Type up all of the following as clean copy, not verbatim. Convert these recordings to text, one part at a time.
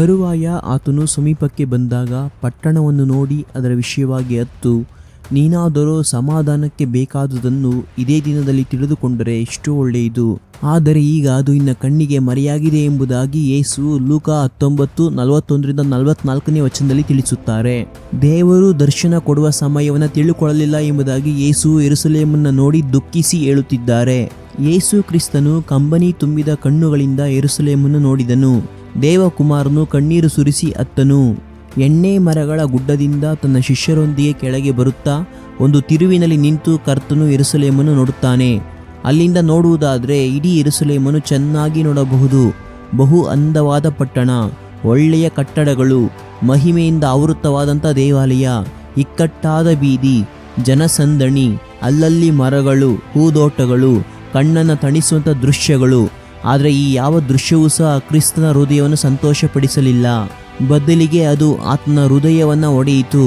ತರುವಾಯ ಆತನು ಸಮೀಪಕ್ಕೆ ಬಂದಾಗ ಪಟ್ಟಣವನ್ನು ನೋಡಿ ಅದರ ವಿಷಯವಾಗಿ ಅತ್ತು, ನೀನಾದರೂ ಸಮಾಧಾನಕ್ಕೆ ಬೇಕಾದುದನ್ನು ಇದೇ ದಿನದಲ್ಲಿ ತಿಳಿದುಕೊಂಡರೆ ಎಷ್ಟೋ ಒಳ್ಳೆಯದು. ಆದರೆ ಈಗ ಅದು ಇನ್ನ ಕಣ್ಣಿಗೆ ಮರೆಯಾಗಿದೆ ಎಂಬುದಾಗಿ ಯೇಸು ಲೂಕ 19:41-44 ತಿಳಿಸುತ್ತಾರೆ. ದೇವರು ದರ್ಶನ ಕೊಡುವ ಸಮಯವನ್ನು ತಿಳುಕೊಳ್ಳಲಿಲ್ಲ ಎಂಬುದಾಗಿ ಯೇಸು ಯೆರೂಸಲೇಮನ್ನು ನೋಡಿ ದುಃಖಿಸಿ ಹೇಳುತ್ತಿದ್ದಾರೆ. ಯೇಸು ಕ್ರಿಸ್ತನು ಕಂಬನಿ ತುಂಬಿದ ಕಣ್ಣುಗಳಿಂದ ಯೆರೂಸಲೇಮನ್ನು ನೋಡಿದನು. ದೇವಕುಮಾರನು ಕಣ್ಣೀರು ಸುರಿಸಿ ಅತ್ತನು. ಎಣ್ಣೆ ಮರಗಳ ಗುಡ್ಡದಿಂದ ತನ್ನ ಶಿಷ್ಯರೊಂದಿಗೆ ಕೆಳಗೆ ಬರುತ್ತಾ ಒಂದು ತಿರುವಿನಲ್ಲಿ ನಿಂತು ಕರ್ತನು ಯೆರೂಸಲೇಮನ್ನು ನೋಡುತ್ತಾನೆ. ಅಲ್ಲಿಂದ ನೋಡುವುದಾದರೆ ಇಡೀ ಯೆರೂಸಲೇಮನ್ನು ಚೆನ್ನಾಗಿ ನೋಡಬಹುದು. ಬಹು ಅಂದವಾದ ಪಟ್ಟಣ, ಒಳ್ಳೆಯ ಕಟ್ಟಡಗಳು, ಮಹಿಮೆಯಿಂದ ಆವೃತವಾದಂಥ ದೇವಾಲಯ, ಇಕ್ಕಟ್ಟಾದ ಬೀದಿ, ಜನಸಂದಣಿ, ಅಲ್ಲಲ್ಲಿ ಮರಗಳು, ಹೂದೋಟಗಳು, ಕಣ್ಣನ್ನು ತಣಿಸುವಂಥ ದೃಶ್ಯಗಳು. ಆದರೆ ಈ ಯಾವ ದೃಶ್ಯವೂ ಸಹ ಕ್ರಿಸ್ತನ ಹೃದಯವನ್ನು ಸಂತೋಷಪಡಿಸಲಿಲ್ಲ. ಬದಲಿಗೆ ಅದು ಆತನ ಹೃದಯವನ್ನು ಒಡೆಯಿತು.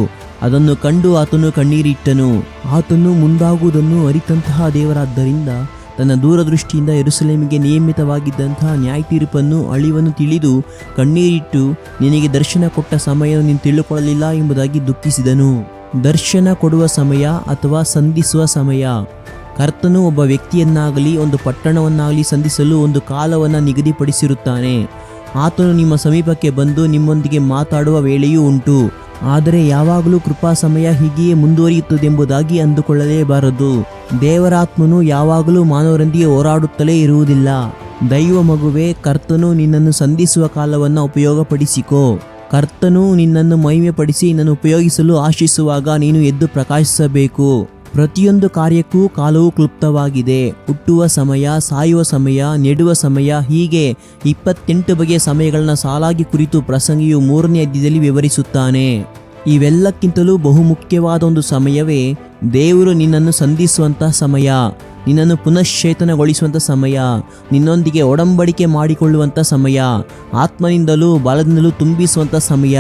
ಅದನ್ನು ಕಂಡು ಆತನು ಕಣ್ಣೀರಿಟ್ಟನು. ಆತನು ಮುಂದಾಗುವುದನ್ನು ಅರಿತಂತಹ ದೇವರಾದ್ದರಿಂದ ತನ್ನ ದೂರದೃಷ್ಟಿಯಿಂದ ಯೆರೂಸಲೇಮಿಗೆ ನಿಯಮಿತವಾಗಿದ್ದಂತಹ ನ್ಯಾಯ ತೀರ್ಪನ್ನು ಅಳಿವನ್ನು ತಿಳಿದು ಕಣ್ಣೀರಿಟ್ಟು, ನಿನಗೆ ದರ್ಶನ ಕೊಟ್ಟ ಸಮಯವನ್ನು ನೀನು ತಿಳುಕೊಳ್ಳಲಿಲ್ಲ ಎಂಬುದಾಗಿ ದುಃಖಿಸಿದನು. ದರ್ಶನ ಕೊಡುವ ಸಮಯ ಅಥವಾ ಸಂಧಿಸುವ ಸಮಯ. ಕರ್ತನು ಒಬ್ಬ ವ್ಯಕ್ತಿಯನ್ನಾಗಲಿ ಒಂದು ಪಟ್ಟಣವನ್ನಾಗಲಿ ಸಂಧಿಸಲು ಒಂದು ಕಾಲವನ್ನು ನಿಗದಿಪಡಿಸಿರುತ್ತಾನೆ. ಆತನು ನಿಮ್ಮ ಸಮೀಪಕ್ಕೆ ಬಂದು ನಿಮ್ಮೊಂದಿಗೆ ಮಾತಾಡುವ ವೇಳೆಯೂ ಉಂಟು. ಆದರೆ ಯಾವಾಗಲೂ ಕೃಪಾ ಸಮಯ ಹೀಗೆಯೇ ಮುಂದುವರಿಯುತ್ತದೆಂಬುದಾಗಿ ಅಂದುಕೊಳ್ಳಲೇಬಾರದು. ದೇವರಾತ್ಮನು ಯಾವಾಗಲೂ ಮಾನವರೊಂದಿಗೆ ಹೋರಾಡುತ್ತಲೇ ಇರುವುದಿಲ್ಲ. ದೈವ ಮಗುವೆ, ಕರ್ತನು ನಿನ್ನನ್ನು ಸಂಧಿಸುವ ಕಾಲವನ್ನು ಉಪಯೋಗಪಡಿಸಿಕೋ. ಕರ್ತನು ನಿನ್ನನ್ನು ಮಹಿಮೆಪಡಿಸಿ ನಿನ್ನನ್ನು ಉಪಯೋಗಿಸಲು ಆಶಿಸುವಾಗ ನೀನು ಎದ್ದು ಪ್ರಕಾಶಿಸಬೇಕು. ಪ್ರತಿಯೊಂದು ಕಾರ್ಯಕ್ಕೂ ಕಾಲವು ಕ್ಲುಪ್ತವಾಗಿದೆ. ಹುಟ್ಟುವ ಸಮಯ, ಸಾಯುವ ಸಮಯ, ನೆಡುವ ಸಮಯ, ಹೀಗೆ 28 ಬಗೆಯ ಸಮಯಗಳನ್ನ ಸಾಲಾಗಿ ಕುರಿತು ಪ್ರಸಂಗಿಯು 3ನೇ ಅಧ್ಯಾಯದಲ್ಲಿ ವಿವರಿಸುತ್ತಾನೆ. ಇವೆಲ್ಲಕ್ಕಿಂತಲೂ ಬಹುಮುಖ್ಯವಾದ ಒಂದು ಸಮಯವೇ ದೇವರು ನಿನ್ನನ್ನು ಸಂಧಿಸುವಂಥ ಸಮಯ, ನಿನ್ನನ್ನು ಪುನಶ್ಚೇತನಗೊಳಿಸುವಂಥ ಸಮಯ, ನಿನ್ನೊಂದಿಗೆ ಒಡಂಬಡಿಕೆ ಮಾಡಿಕೊಳ್ಳುವಂಥ ಸಮಯ, ಆತ್ಮನಿಂದಲೂ ಬಲದಿಂದಲೂ ತುಂಬಿಸುವಂಥ ಸಮಯ.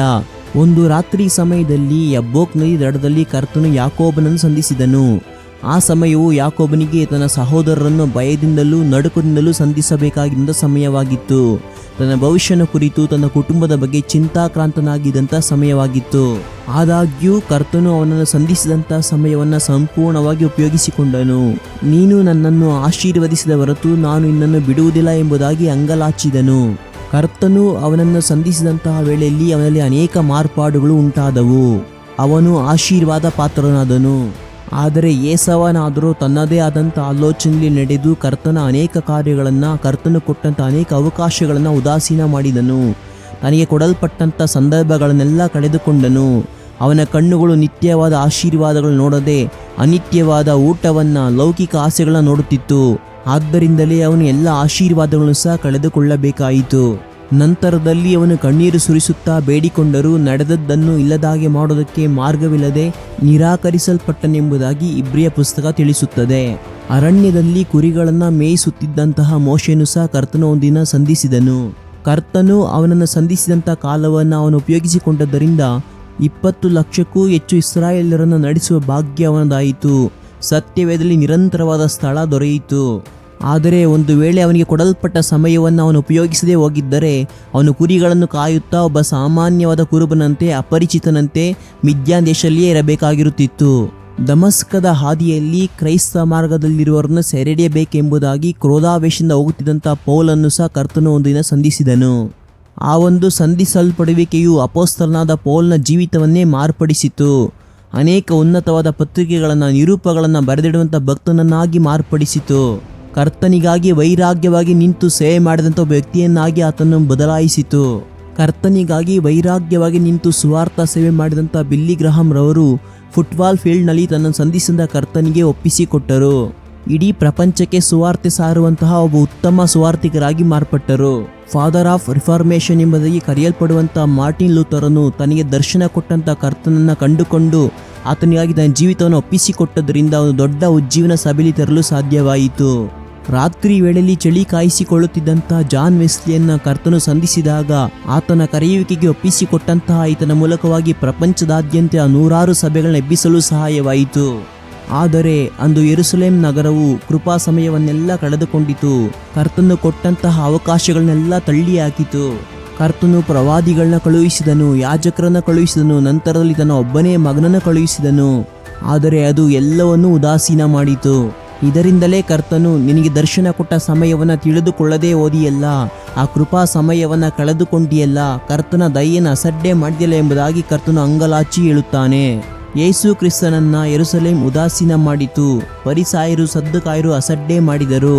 ಒಂದು ರಾತ್ರಿ ಸಮಯದಲ್ಲಿ ಯಬ್ಬೋಕ್ ನದಿ ದಡದಲ್ಲಿ ಕರ್ತನು ಯಾಕೋಬನನ್ನು ಸಂಧಿಸಿದನು. ಆ ಸಮಯವು ಯಾಕೋಬನಿಗೆ ತನ್ನ ಸಹೋದರರನ್ನು ಭಯದಿಂದಲೂ ನಡುಕದಿಂದಲೂ ಸಂಧಿಸಬೇಕಾಗಿದ್ದ ಸಮಯವಾಗಿತ್ತು. ತನ್ನ ಭವಿಷ್ಯನ ಕುರಿತು ತನ್ನ ಕುಟುಂಬದ ಬಗ್ಗೆ ಚಿಂತಾಕ್ರಾಂತನಾಗಿದ್ದಂಥ ಸಮಯವಾಗಿತ್ತು. ಆದಾಗ್ಯೂ ಕರ್ತನು ಅವನನ್ನು ಸಂಧಿಸಿದಂಥ ಸಮಯವನ್ನು ಸಂಪೂರ್ಣವಾಗಿ ಉಪಯೋಗಿಸಿಕೊಂಡನು. ನೀನು ನನ್ನನ್ನು ಆಶೀರ್ವದಿಸಿದ ಹೊರತು ನಾನು ನಿನ್ನನ್ನು ಬಿಡುವುದಿಲ್ಲ ಎಂಬುದಾಗಿ ಅಂಗಲಾಚಿದನು. ಕರ್ತನು ಅವನನ್ನು ಸಂಧಿಸಿದಂತಹ ವೇಳೆಯಲ್ಲಿ ಅವನಲ್ಲಿ ಅನೇಕ ಮಾರ್ಪಾಡುಗಳು ಉಂಟಾದವು. ಅವನು ಆಶೀರ್ವಾದ ಪಾತ್ರನಾದನು. ಆದರೆ ಏಸವನಾದರೂ ತನ್ನದೇ ಆದಂಥ ಆಲೋಚನೆಯಲ್ಲಿ ನಡೆದು ಕರ್ತನ ಅನೇಕ ಕಾರ್ಯಗಳನ್ನು, ಕರ್ತನು ಕೊಟ್ಟಂಥ ಅನೇಕ ಅವಕಾಶಗಳನ್ನು ಉದಾಸೀನ ಮಾಡಿದನು. ತನಗೆ ಕೊಡಲ್ಪಟ್ಟಂಥ ಸಂದರ್ಭಗಳನ್ನೆಲ್ಲ ಕಳೆದುಕೊಂಡನು. ಅವನ ಕಣ್ಣುಗಳು ನಿತ್ಯವಾದ ಆಶೀರ್ವಾದಗಳು ನೋಡದೆ ಅನಿತ್ಯವಾದ ಊಟವನ್ನು, ಲೌಕಿಕ ಆಸೆಗಳನ್ನು ನೋಡುತ್ತಿತ್ತು. ಆದ್ದರಿಂದಲೇ ಅವನು ಎಲ್ಲ ಆಶೀರ್ವಾದಗಳನ್ನು ಸಹ ಕಳೆದುಕೊಳ್ಳಬೇಕಾಯಿತು. ನಂತರದಲ್ಲಿ ಅವನು ಕಣ್ಣೀರು ಸುರಿಸುತ್ತಾ ಬೇಡಿಕೊಂಡರೂ ನಡೆದದ್ದನ್ನು ಇಲ್ಲದಾಗೆ ಮಾಡೋದಕ್ಕೆ ಮಾರ್ಗವಿಲ್ಲದೆ ನಿರಾಕರಿಸಲ್ಪಟ್ಟನೆಂಬುದಾಗಿ ಇಬ್ರಿಯ ಪುಸ್ತಕ ತಿಳಿಸುತ್ತದೆ. ಅರಣ್ಯದಲ್ಲಿ ಕುರಿಗಳನ್ನು ಮೇಯಿಸುತ್ತಿದ್ದಂತಹ ಮೋಶೆಯನ್ನು ಸಹ ಕರ್ತನು ಒಂದಿನ ಸಂಧಿಸಿದನು. ಕರ್ತನು ಅವನನ್ನು ಸಂಧಿಸಿದಂಥ ಕಾಲವನ್ನು ಅವನು ಉಪಯೋಗಿಸಿಕೊಂಡದ್ದರಿಂದ 20 ಲಕ್ಷಕ್ಕೂ ಹೆಚ್ಚು ಇಸ್ರಾಯೇಲರನ್ನು ನಡೆಸುವ ಭಾಗ್ಯ ಅವನದಾಯಿತು. ಸತ್ಯವೇದದಲ್ಲಿ ನಿರಂತರವಾದ ಸ್ಥಳ ದೊರೆಯಿತು. ಆದರೆ ಒಂದು ವೇಳೆ ಅವನಿಗೆ ಕೊಡಲ್ಪಟ್ಟ ಸಮಯವನ್ನು ಅವನು ಉಪಯೋಗಿಸದೇ ಹೋಗಿದ್ದರೆ ಅವನು ಕುರಿಗಳನ್ನು ಕಾಯುತ್ತಾ ಒಬ್ಬ ಸಾಮಾನ್ಯವಾದ ಕುರುಬನಂತೆ, ಅಪರಿಚಿತನಂತೆ ಮಿದ್ಯಾನ್ ದೇಶದಲ್ಲಿಯೇ ಇರಬೇಕಾಗಿರುತ್ತಿತ್ತು. ದಮಸ್ಕದ ಹಾದಿಯಲ್ಲಿ ಕ್ರೈಸ್ತ ಮಾರ್ಗದಲ್ಲಿರುವವರನ್ನು ಸೆರೆಹಿಡಿಯಬೇಕೆಂಬುದಾಗಿ ಕ್ರೋಧಾವೇಶದಿಂದ ಹೋಗುತ್ತಿದ್ದಂಥ ಪೌಲನ್ನು ಸಹ ಕರ್ತನು ಒಂದಿನ ಸಂಧಿಸಿದನು. ಆ ಒಂದು ಸಂಧಿಸಲ್ಪಡುವಿಕೆಯು ಅಪೊಸ್ತಲನಾದ ಪೌಲನ ಜೀವಿತವನ್ನೇ ಮಾರ್ಪಡಿಸಿತು. ಅನೇಕ ಉನ್ನತವಾದ ಪತ್ರಿಕೆಗಳನ್ನು, ನಿರೂಪಗಳನ್ನು ಬರೆದಿಡುವಂಥ ಭಕ್ತನನ್ನಾಗಿ ಮಾರ್ಪಡಿಸಿತು. ಕರ್ತನಿಗಾಗಿ ವೈರಾಗ್ಯವಾಗಿ ನಿಂತು ಸೇವೆ ಮಾಡಿದಂಥ ಒಬ್ಬ ವ್ಯಕ್ತಿಯನ್ನಾಗಿ ಆತನನ್ನು ಬದಲಾಯಿಸಿತು. ಕರ್ತನಿಗಾಗಿ ವೈರಾಗ್ಯವಾಗಿ ನಿಂತು ಸುವಾರ್ಥ ಸೇವೆ ಮಾಡಿದಂಥ ಬಿಲ್ಲಿ ಗ್ರಹಾಂ ರವರು ಫುಟ್ಬಾಲ್ ಫೀಲ್ಡ್ನಲ್ಲಿ ತನ್ನನ್ನು ಸಂಧಿಸಿದ ಕರ್ತನಿಗೆ ಒಪ್ಪಿಸಿಕೊಟ್ಟರು. ಇಡೀ ಪ್ರಪಂಚಕ್ಕೆ ಸುವಾರ್ತೆ ಸಾರುವಂತಹ ಒಬ್ಬ ಉತ್ತಮ ಸುವಾರ್ತಿಕರಾಗಿ ಮಾರ್ಪಟ್ಟರು. ಫಾದರ್ ಆಫ್ ರಿಫಾರ್ಮೇಷನ್ ಎಂಬುದಾಗಿ ಕರೆಯಲ್ಪಡುವಂಥ ಮಾರ್ಟಿನ್ ಲೂಥರನು ತನಗೆ ದರ್ಶನ ಕೊಟ್ಟಂಥ ಕರ್ತನನ್ನು ಕಂಡುಕೊಂಡು ಆತನಿಗಾಗಿ ತನ್ನ ಜೀವಿತವನ್ನು ಒಪ್ಪಿಸಿಕೊಟ್ಟದರಿಂದ ಅವನು ದೊಡ್ಡ ಉಜ್ಜೀವನ ಸಭೆಯಲ್ಲಿ ತರಲು ಸಾಧ್ಯವಾಯಿತು. ರಾತ್ರಿ ವೇಳೆಯಲ್ಲಿ ಚಳಿ ಕಾಯಿಸಿಕೊಳ್ಳುತ್ತಿದ್ದಂಥ ಜಾನ್ ವೆಸ್ಲಿಯನ್ನ ಕರ್ತನು ಸಂಧಿಸಿದಾಗ ಆತನ ಕರೆಯುವಿಕೆಗೆ ಒಪ್ಪಿಸಿಕೊಟ್ಟಂತಹ ಈತನ ಮೂಲಕವಾಗಿ ಪ್ರಪಂಚದಾದ್ಯಂತ 100 ಸಭೆಗಳನ್ನ ಎಬ್ಬಿಸಲು ಸಹಾಯವಾಯಿತು. ಆದರೆ ಅಂದು ಯೆರೂಸಲೇಮ್ ನಗರವು ಕೃಪಾ ಸಮಯವನ್ನೆಲ್ಲ ಕಳೆದುಕೊಂಡಿತು. ಕರ್ತನು ಕೊಟ್ಟಂತಹ ಅವಕಾಶಗಳನ್ನೆಲ್ಲ ತಳ್ಳಿ ಹಾಕಿತು. ಕರ್ತನು ಪ್ರವಾದಿಗಳನ್ನ ಕಳುಹಿಸಿದನು, ಯಾಜಕರನ್ನ ಕಳುಹಿಸಿದನು, ನಂತರದಲ್ಲಿ ತನ್ನ ಒಬ್ಬನೇ ಮಗನನ್ನು ಕಳುಹಿಸಿದನು. ಆದರೆ ಅದು ಎಲ್ಲವನ್ನೂ ಉದಾಸೀನ ಮಾಡಿತು. ಇದರಿಂದಲೇ ಕರ್ತನು ನಿನಗೆ ದರ್ಶನ ಕೊಟ್ಟ ಸಮಯವನ್ನು ತಿಳಿದುಕೊಳ್ಳದೆ ಓದಿಯಲ್ಲ, ಆ ಕೃಪಾ ಸಮಯವನ್ನು ಕಳೆದುಕೊಂಡಿಯಲ್ಲ, ಕರ್ತನ ದಯೆಯನ್ನು ಅಸಡ್ಡೆ ಮಾಡಿದೆಯಲ್ಲ ಎಂಬುದಾಗಿ ಕರ್ತನು ಅಂಗಲಾಚಿ ಹೇಳುತ್ತಾನೆ. ಯೇಸು ಕ್ರಿಸ್ತನನ್ನ ಯೆರೂಸಲೇಮ್ ಉದಾಸೀನ ಮಾಡಿತು. ಫರಿಸಾಯರು ಸದ್ದುಕಾಯರು ಅಸಡ್ಡೆ ಮಾಡಿದರು.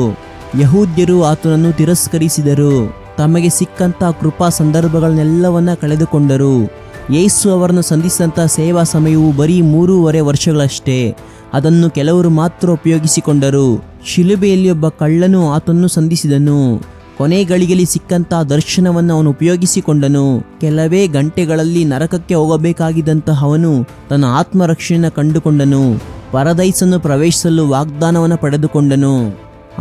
ಯಹೂದ್ಯರು ಆತನನ್ನು ತಿರಸ್ಕರಿಸಿದರು. ತಮಗೆ ಸಿಕ್ಕಂಥ ಕೃಪಾ ಸಂದರ್ಭಗಳನ್ನೆಲ್ಲವನ್ನ ಕಳೆದುಕೊಂಡರು. ಯೇಸು ಅವರನ್ನು ಸಂಧಿಸಿದಂಥ ಸೇವಾ ಸಮಯವು ಬರೀ 3.5 ವರ್ಷಗಳಷ್ಟೇ. ಅದನ್ನು ಕೆಲವರು ಮಾತ್ರ ಉಪಯೋಗಿಸಿಕೊಂಡರು. ಶಿಲುಬೆಯಲ್ಲಿ ಒಬ್ಬ ಕಳ್ಳನು ಆತನನ್ನು ಸಂಧಿಸಿದನು. ಕೊನೆ ಗಳಿಗೆಯಲ್ಲಿ ಸಿಕ್ಕಂಥ ದರ್ಶನವನ್ನು ಅವನು ಉಪಯೋಗಿಸಿಕೊಂಡನು. ಕೆಲವೇ ಗಂಟೆಗಳಲ್ಲಿ ನರಕಕ್ಕೆ ಹೋಗಬೇಕಾಗಿದ್ದಂತಹ ಅವನು ತನ್ನ ಆತ್ಮರಕ್ಷಣೆಯನ್ನು ಕಂಡುಕೊಂಡನು. ಪರದೈಸನ್ನು ಪ್ರವೇಶಿಸಲು ವಾಗ್ದಾನವನ್ನು ಪಡೆದುಕೊಂಡನು.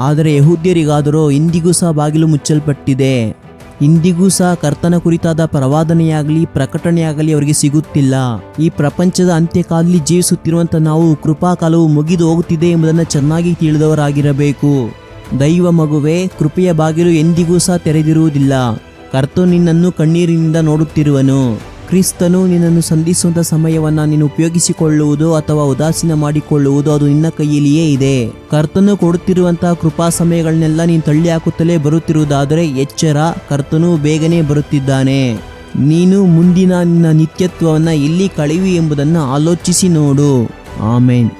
ಆದರೆ ಯಹೂದ್ಯರಿಗಾದರೋ ಇಂದಿಗೂ ಸಹ ಬಾಗಿಲು ಮುಚ್ಚಲ್ಪಟ್ಟಿದೆ. ಇಂದಿಗೂ ಸಹ ಕರ್ತನ ಕುರಿತಾದ ಪ್ರವಾದನೆಯಾಗಲಿ ಪ್ರಕಟಣೆಯಾಗಲಿ ಅವರಿಗೆ ಸಿಗುತ್ತಿಲ್ಲ. ಈ ಪ್ರಪಂಚದ ಅಂತ್ಯಕಾಲದಲ್ಲಿ ಜೀವಿಸುತ್ತಿರುವಂಥ ನಾವು ಕೃಪಾಕಾಲವು ಮುಗಿದು ಹೋಗುತ್ತಿದೆ ಎಂಬುದನ್ನು ಚೆನ್ನಾಗಿ ತಿಳಿದವರಾಗಿರಬೇಕು. ದೈವ ಮಗುವೆ, ಕೃಪೆಯ ಬಾಗಿಲು ಎಂದಿಗೂ ಸಹ ತೆರೆದಿರುವುದಿಲ್ಲ. ಕರ್ತನು ನಿನ್ನನ್ನು ಕಣ್ಣೀರಿನಿಂದ ನೋಡುತ್ತಿರುವನು. ಕ್ರಿಸ್ತನು ನಿನ್ನನ್ನು ಸಂಧಿಸುವಂಥ ಸಮಯವನ್ನು ನೀನು ಉಪಯೋಗಿಸಿಕೊಳ್ಳುವುದು ಅಥವಾ ಉದಾಸೀನ ಮಾಡಿಕೊಳ್ಳುವುದು ಅದು ನಿನ್ನ ಕೈಯಲ್ಲಿಯೇ ಇದೆ. ಕರ್ತನು ಕೊಡುತ್ತಿರುವಂತಹ ಕೃಪಾ ಸಮಯಗಳನ್ನೆಲ್ಲ ನೀನು ತಳ್ಳಿ ಹಾಕುತ್ತಲೇ ಬರುತ್ತಿರುವುದಾದರೆ ಎಚ್ಚರ, ಕರ್ತನು ಬೇಗನೆ ಬರುತ್ತಿದ್ದಾನೆ. ನೀನು ಮುಂದಿನ ನಿನ್ನ ನಿತ್ಯತ್ವವನ್ನು ಎಲ್ಲಿ ಕಳೆಯುವಿ ಎಂಬುದನ್ನು ಆಲೋಚಿಸಿ ನೋಡು. ಆಮೇನ್.